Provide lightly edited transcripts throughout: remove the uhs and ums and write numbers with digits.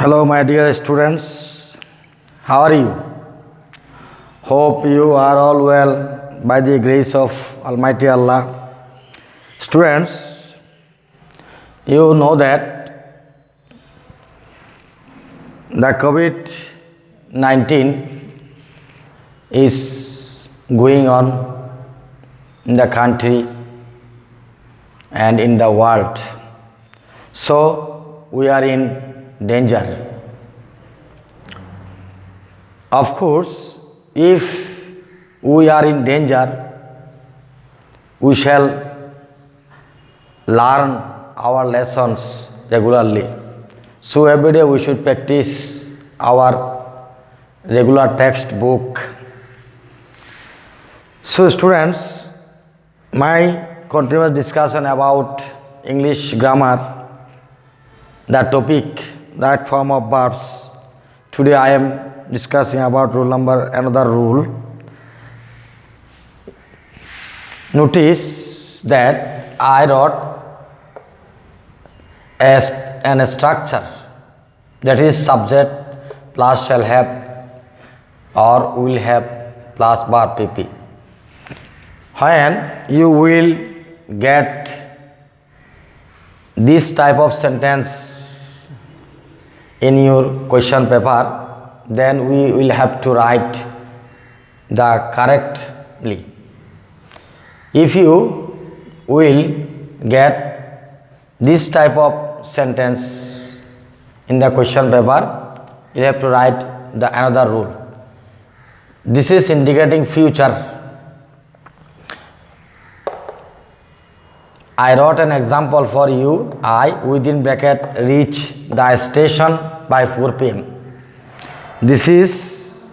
Hello, my dear students. How are you? Hope you are all well by the grace of Almighty Allah. Students, you know that the COVID-19 is going on in the country and in the world. So, we are in danger. Of course, if we are in danger, we shall learn our lessons regularly. So every day we should practice our regular textbook. So students, my continuous discussion about English grammar, the topic, that form of verbs. Today I am discussing about another rule. Notice that I wrote as an structure, that is subject plus shall have or will have plus verb pp. When you will get this type of sentence in your question paper, then we will have to write the correctly. If you will get this type of sentence in the question paper, you have to write the another rule. This is indicating future. I wrote an example for you. I within bracket reach the station by 4 p.m. This is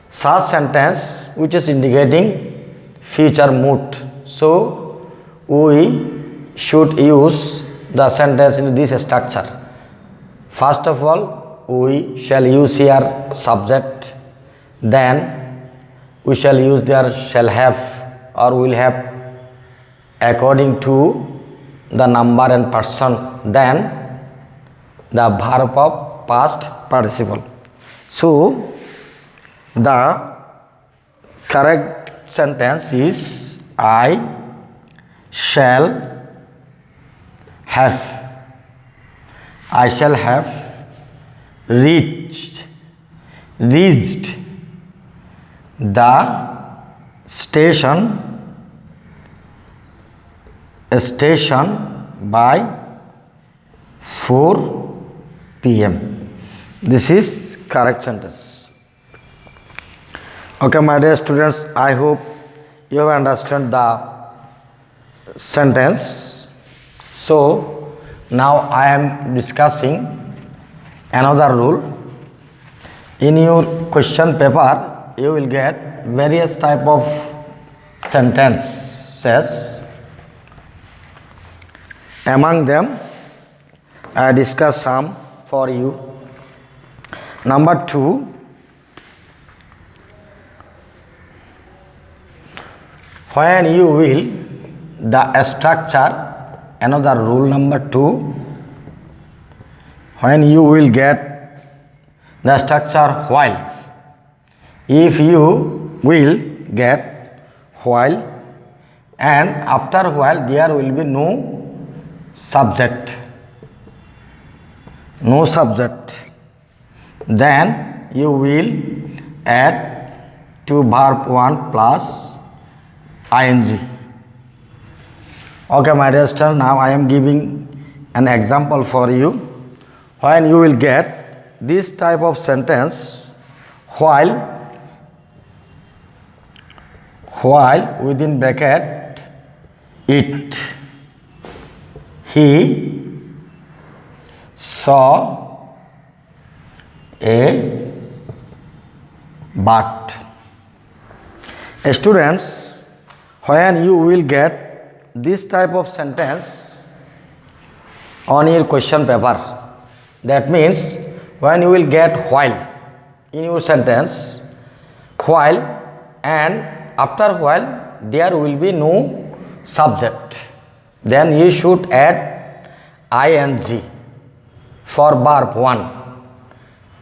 such sentence which is indicating future mood. So we should use the sentence in this structure. First of all, we shall use here subject, then we shall use there shall have or will have according to the number and person, then the verb of past participle. So the correct sentence is I shall have. I shall have reached the station by 4 p.m. This is correct sentence. Okay, my dear students, I hope you have understood the sentence. So now I am discussing another rule. In your question paper, you will get various type of sentences. Among them, I discuss some for you. Number 2, when you will the structure, another rule number 2, when you will get the structure while, if you will get while and after while there will be no subject, then you will add to verb 1 plus ing. Okay, my dear students, now I am giving an example for you. When you will get this type of sentence, while within bracket it, he saw a bat. Students, when you will get this type of sentence on your question paper, that means when you will get while in your sentence, while and after while there will be no subject, then you should add ing. for verb 1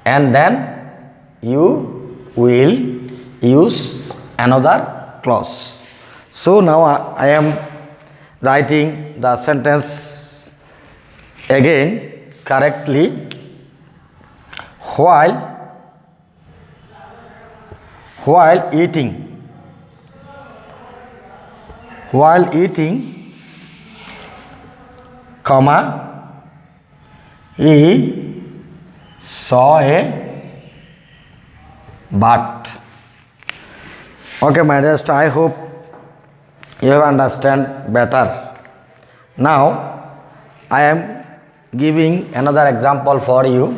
and then you will use another clause. So now I am writing the sentence again correctly. While eating, comma, he saw a bat. Okay, my dear, I hope you have understand better. Now I am giving another example for you.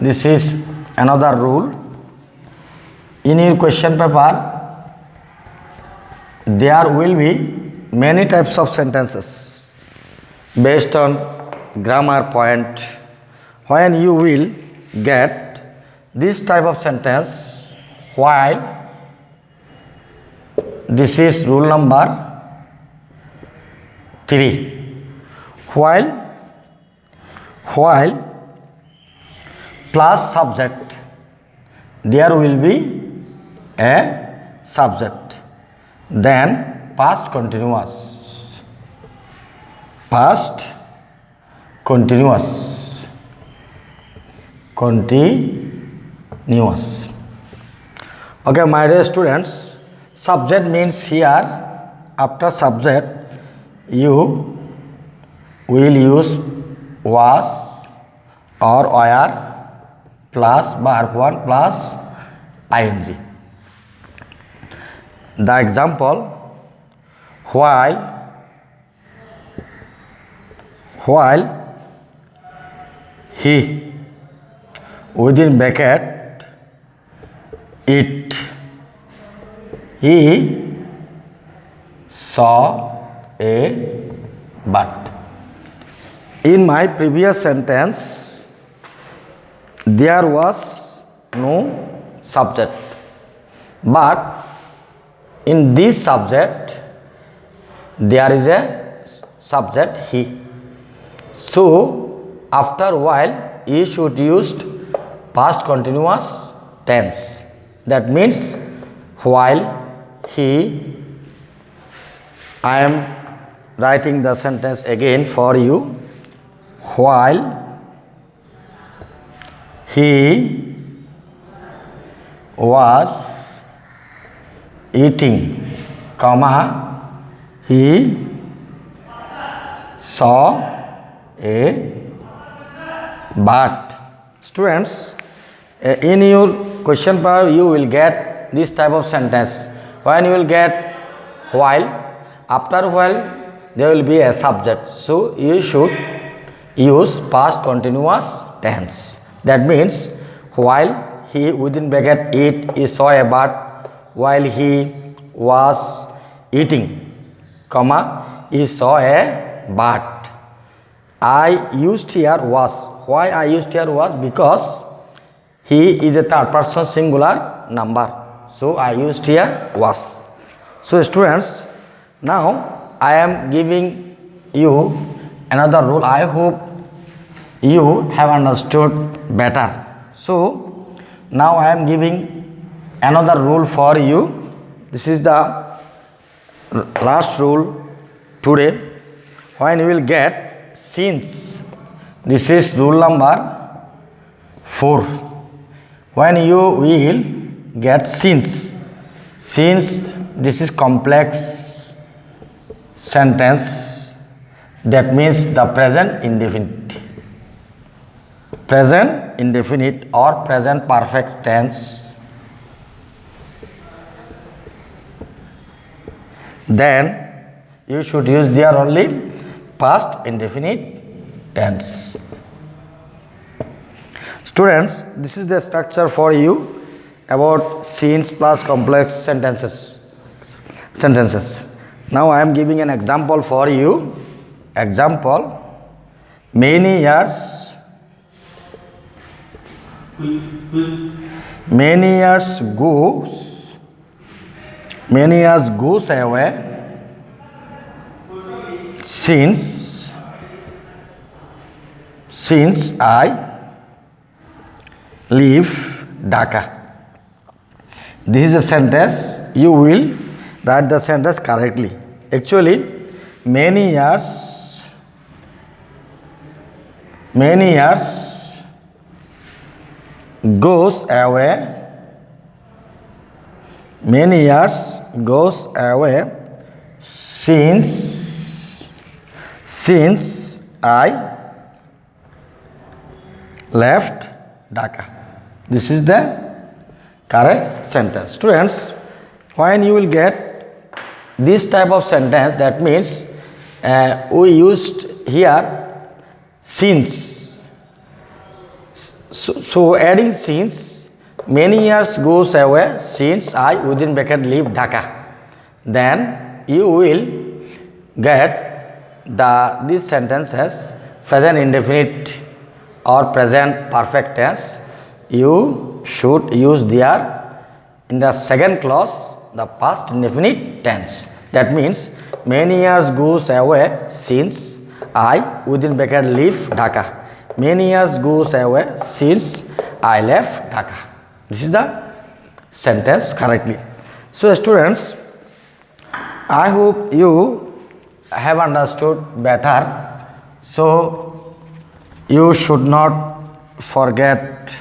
This is another rule. In your question paper, there will be many types of sentences based on grammar point. When you will get this type of sentence, while, this is rule number 3. While plus subject, there will be a subject, then past continuous. Okay, my dear students, subject means here after subject you will use was or were plus verb 1 plus ing. The example, while he, within bracket, it, he saw a bat. In my previous sentence, there was no subject, but in this subject there is a subject he. So after while you should use past continuous tense. That means while he, I am writing the sentence again for you. While he was eating, comma, he saw a bat. Students, in your question paper you will get this type of sentence. When you will get while, after while there will be a subject, so you should use past continuous tense. That means while he, within bracket, eat, he saw a bat. While he was eating, comma, he saw a bat. I used here was. Why I used here was? Because he is a third person singular number, so I used here was. So students, now I am giving you another rule. I hope you have understood better. So now I am giving another rule for you. This is the last rule today. When you will get since, this is rule number 4. When you will get since, this is complex sentence, that means the present indefinite or present perfect tense, then you should use there only past indefinite tense. Students, this is the structure for you about since plus complex sentences. Now I am giving an example for you. Example, many years goes away since since I leave Dhaka. This is a sentence. You will write the sentence correctly. Actually, many years goes away. Many years goes away since I left Dhaka. This is the correct sentence. Students, when you will get this type of sentence, that means we used here since. So adding since, many years goes away since I within bracket leave Dhaka. Then you will get this sentence as present indefinite or present perfect tense. You should use there in the second clause the past indefinite tense. That means many years goes away since I within bracket leave Dhaka. Many years goes away since I left Dhaka. This is the sentence correctly. So students, I hope you have understood better. So you should not forget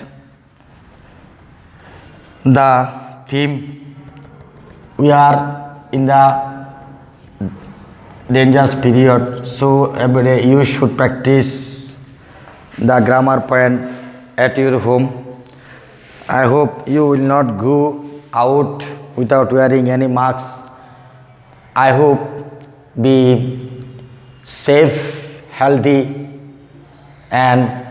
the theme. We are in the dangerous period, so every day you should practice the grammar point at your home. I hope you will not go out without wearing any masks. I hope be safe, healthy and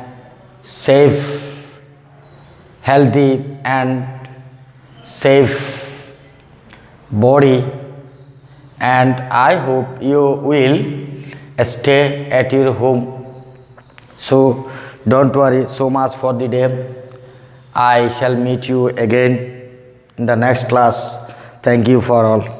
safe body, and I hope you will stay at your home. So don't worry so much for the day. I shall meet you again in the next class. Thank you for all.